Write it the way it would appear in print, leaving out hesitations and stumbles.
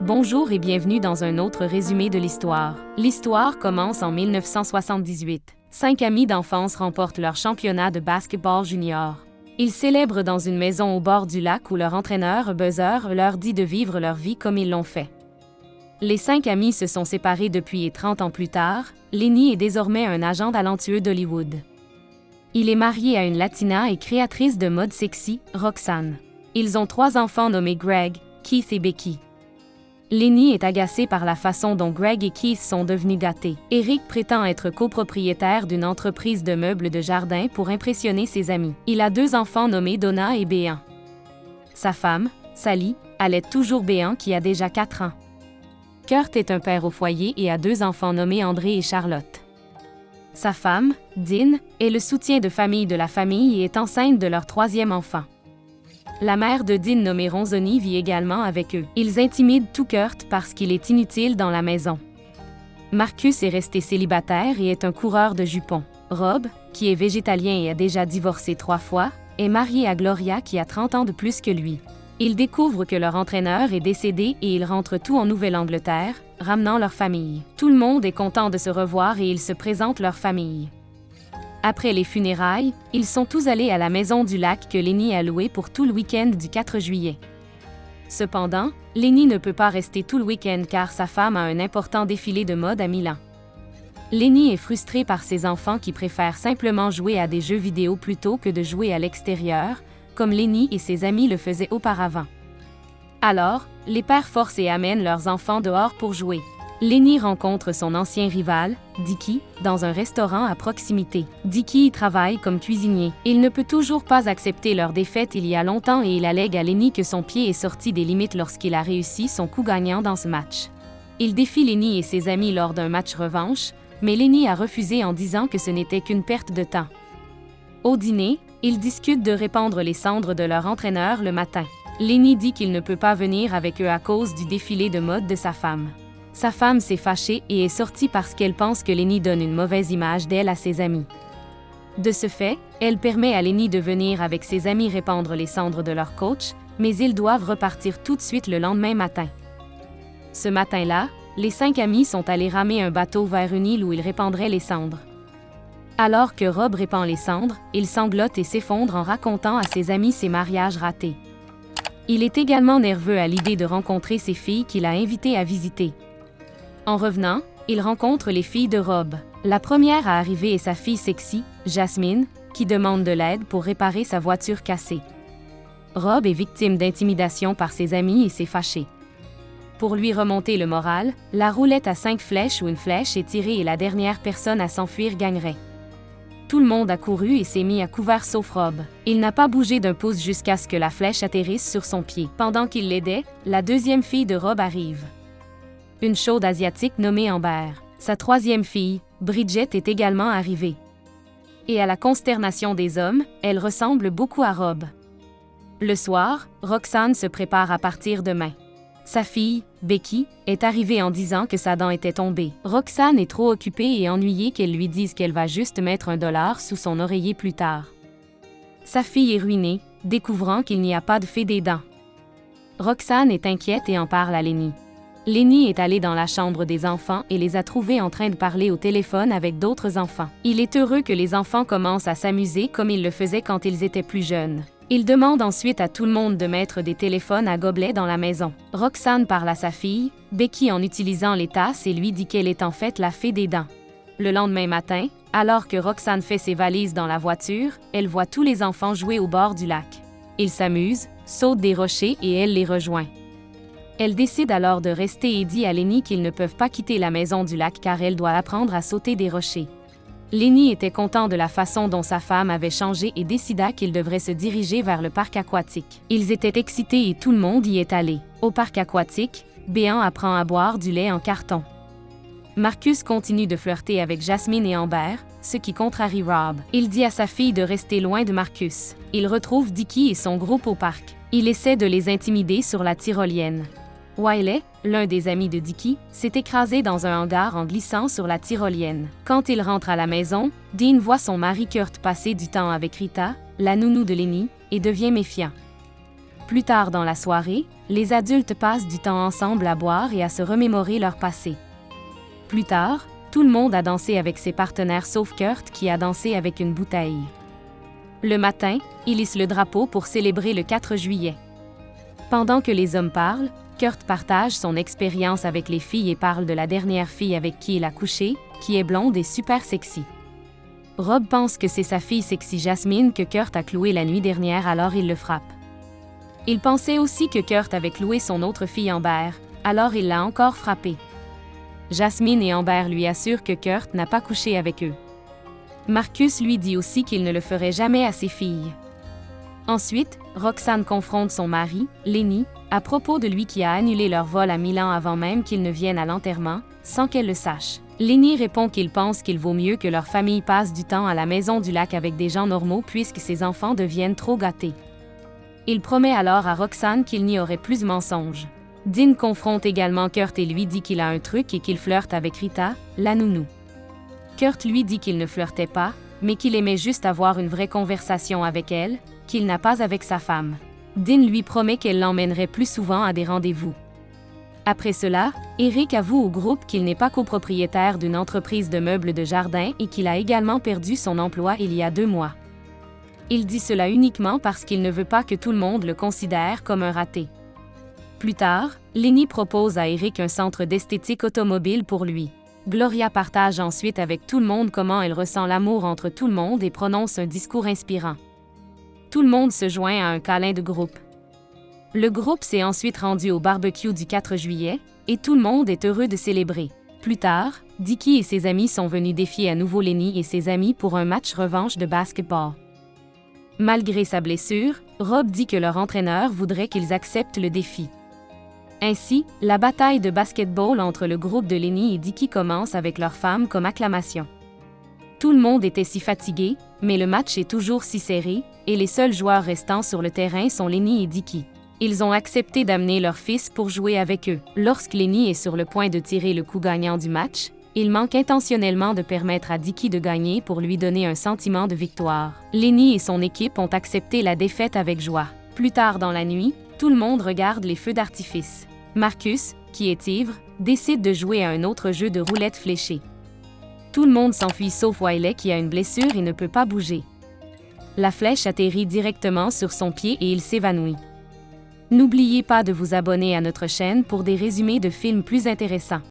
Bonjour et bienvenue dans un autre résumé de l'histoire. L'histoire commence en 1978. 5 amis d'enfance remportent leur championnat de basketball junior. Ils célèbrent dans une maison au bord du lac où leur entraîneur, Buzzer, leur dit de vivre leur vie comme ils l'ont fait. Les 5 amis se sont séparés depuis et 30 ans plus tard, Lenny est désormais un agent talentueux d'Hollywood. Il est marié à une latina et créatrice de mode sexy, Roxanne. Ils ont 3 enfants nommés Greg, Keith et Becky. Lenny est agacé par la façon dont Greg et Keith sont devenus gâtés. Eric prétend être copropriétaire d'une entreprise de meubles de jardin pour impressionner ses amis. Il a 2 enfants nommés Donna et Béan. Sa femme, Sally, allait toujours Béan qui a déjà 4 ans. Kurt est un père au foyer et a 2 enfants nommés André et Charlotte. Sa femme, Dean, est le soutien de famille de la famille et est enceinte de leur 3e enfant. La mère de Dean nommée Ronzoni vit également avec eux. Ils intimident tout Kurt parce qu'il est inutile dans la maison. Marcus est resté célibataire et est un coureur de jupons. Rob, qui est végétalien et a déjà divorcé 3 fois, est marié à Gloria qui a 30 ans de plus que lui. Ils découvrent que leur entraîneur est décédé et ils rentrent tout en Nouvelle-Angleterre, ramenant leur famille. Tout le monde est content de se revoir et ils se présentent leur famille. Après les funérailles, ils sont tous allés à la maison du lac que Lenny a louée pour tout le week-end du 4 juillet. Cependant, Lenny ne peut pas rester tout le week-end car sa femme a un important défilé de mode à Milan. Lenny est frustré par ses enfants qui préfèrent simplement jouer à des jeux vidéo plutôt que de jouer à l'extérieur, comme Lenny et ses amis le faisaient auparavant. Alors, les pères forcent et amènent leurs enfants dehors pour jouer. Lenny rencontre son ancien rival, Dickie, dans un restaurant à proximité. Dickie y travaille comme cuisinier. Il ne peut toujours pas accepter leur défaite il y a longtemps et il allègue à Lenny que son pied est sorti des limites lorsqu'il a réussi son coup gagnant dans ce match. Il défie Lenny et ses amis lors d'un match revanche, mais Lenny a refusé en disant que ce n'était qu'une perte de temps. Au dîner, ils discutent de répandre les cendres de leur entraîneur le matin. Lenny dit qu'il ne peut pas venir avec eux à cause du défilé de mode de sa femme. Sa femme s'est fâchée et est sortie parce qu'elle pense que Lenny donne une mauvaise image d'elle à ses amis. De ce fait, elle permet à Lenny de venir avec ses amis répandre les cendres de leur coach, mais ils doivent repartir tout de suite le lendemain matin. Ce matin-là, les 5 amis sont allés ramer un bateau vers une île où ils répandraient les cendres. Alors que Rob répand les cendres, il sanglote et s'effondre en racontant à ses amis ses mariages ratés. Il est également nerveux à l'idée de rencontrer ses filles qu'il a invitées à visiter. En revenant, il rencontre les filles de Rob. La première à arriver est sa fille sexy, Jasmine, qui demande de l'aide pour réparer sa voiture cassée. Rob est victime d'intimidation par ses amis et s'est fâché. Pour lui remonter le moral, la roulette à 5 flèches où une flèche est tirée et la dernière personne à s'enfuir gagnerait. Tout le monde a couru et s'est mis à couvert sauf Rob. Il n'a pas bougé d'un pouce jusqu'à ce que la flèche atterrisse sur son pied. Pendant qu'il l'aidait, la 2e fille de Rob arrive. Une chaude asiatique nommée Amber. Sa 3e fille, Bridget, est également arrivée. Et à la consternation des hommes, elle ressemble beaucoup à Rob. Le soir, Roxanne se prépare à partir demain. Sa fille, Becky, est arrivée en disant que sa dent était tombée. Roxanne est trop occupée et ennuyée qu'elle lui dise qu'elle va juste mettre $1 sous son oreiller plus tard. Sa fille est ruinée, découvrant qu'il n'y a pas de fée des dents. Roxanne est inquiète et en parle à Lenny. Lenny est allé dans la chambre des enfants et les a trouvés en train de parler au téléphone avec d'autres enfants. Il est heureux que les enfants commencent à s'amuser comme ils le faisaient quand ils étaient plus jeunes. Il demande ensuite à tout le monde de mettre des téléphones à gobelet dans la maison. Roxanne parle à sa fille, Becky, en utilisant les tasses et lui dit qu'elle est en fait la fée des dents. Le lendemain matin, alors que Roxanne fait ses valises dans la voiture, elle voit tous les enfants jouer au bord du lac. Ils s'amusent, sautent des rochers et elle les rejoint. Elle décide alors de rester et dit à Lenny qu'ils ne peuvent pas quitter la maison du lac car elle doit apprendre à sauter des rochers. Lenny était content de la façon dont sa femme avait changé et décida qu'il devrait se diriger vers le parc aquatique. Ils étaient excités et tout le monde y est allé. Au parc aquatique, Béan apprend à boire du lait en carton. Marcus continue de flirter avec Jasmine et Amber, ce qui contrarie Rob. Il dit à sa fille de rester loin de Marcus. Il retrouve Dickie et son groupe au parc. Il essaie de les intimider sur la tyrolienne. Wiley, l'un des amis de Dickie, s'est écrasé dans un hangar en glissant sur la tyrolienne. Quand il rentre à la maison, Dean voit son mari Kurt passer du temps avec Rita, la nounou de Lenny, et devient méfiant. Plus tard dans la soirée, les adultes passent du temps ensemble à boire et à se remémorer leur passé. Plus tard, tout le monde a dansé avec ses partenaires sauf Kurt qui a dansé avec une bouteille. Le matin, il hisse le drapeau pour célébrer le 4 juillet. Pendant que les hommes parlent, Kurt partage son expérience avec les filles et parle de la dernière fille avec qui il a couché, qui est blonde et super sexy. Rob pense que c'est sa fille sexy Jasmine que Kurt a clouée la nuit dernière, alors il le frappe. Il pensait aussi que Kurt avait cloué son autre fille Amber, alors il l'a encore frappée. Jasmine et Amber lui assurent que Kurt n'a pas couché avec eux. Marcus lui dit aussi qu'il ne le ferait jamais à ses filles. Ensuite, Roxanne confronte son mari, Lenny, à propos de lui qui a annulé leur vol à Milan avant même qu'ils ne viennent à l'enterrement, sans qu'elle le sache. Lenny répond qu'il pense qu'il vaut mieux que leur famille passe du temps à la maison du lac avec des gens normaux puisque ses enfants deviennent trop gâtés. Il promet alors à Roxanne qu'il n'y aurait plus de mensonges. Dean confronte également Kurt et lui dit qu'il a un truc et qu'il flirte avec Rita, la nounou. Kurt lui dit qu'il ne flirtait pas, mais qu'il aimait juste avoir une vraie conversation avec elle, qu'il n'a pas avec sa femme. Dean lui promet qu'elle l'emmènerait plus souvent à des rendez-vous. Après cela, Eric avoue au groupe qu'il n'est pas copropriétaire d'une entreprise de meubles de jardin et qu'il a également perdu son emploi il y a 2 mois. Il dit cela uniquement parce qu'il ne veut pas que tout le monde le considère comme un raté. Plus tard, Lenny propose à Eric un centre d'esthétique automobile pour lui. Gloria partage ensuite avec tout le monde comment elle ressent l'amour entre tout le monde et prononce un discours inspirant. Tout le monde se joint à un câlin de groupe. Le groupe s'est ensuite rendu au barbecue du 4 juillet, et tout le monde est heureux de célébrer. Plus tard, Dickie et ses amis sont venus défier à nouveau Lenny et ses amis pour un match revanche de basketball. Malgré sa blessure, Rob dit que leur entraîneur voudrait qu'ils acceptent le défi. Ainsi, la bataille de basketball entre le groupe de Lenny et Dickie commence avec leurs femmes comme acclamation. Tout le monde était si fatigué, mais le match est toujours si serré, et les seuls joueurs restants sur le terrain sont Lenny et Dickie. Ils ont accepté d'amener leur fils pour jouer avec eux. Lorsque Lenny est sur le point de tirer le coup gagnant du match, il manque intentionnellement de permettre à Dickie de gagner pour lui donner un sentiment de victoire. Lenny et son équipe ont accepté la défaite avec joie. Plus tard dans la nuit, tout le monde regarde les feux d'artifice. Marcus, qui est ivre, décide de jouer à un autre jeu de roulette fléchée. Tout le monde s'enfuit sauf Wiley qui a une blessure et ne peut pas bouger. La flèche atterrit directement sur son pied et il s'évanouit. N'oubliez pas de vous abonner à notre chaîne pour des résumés de films plus intéressants.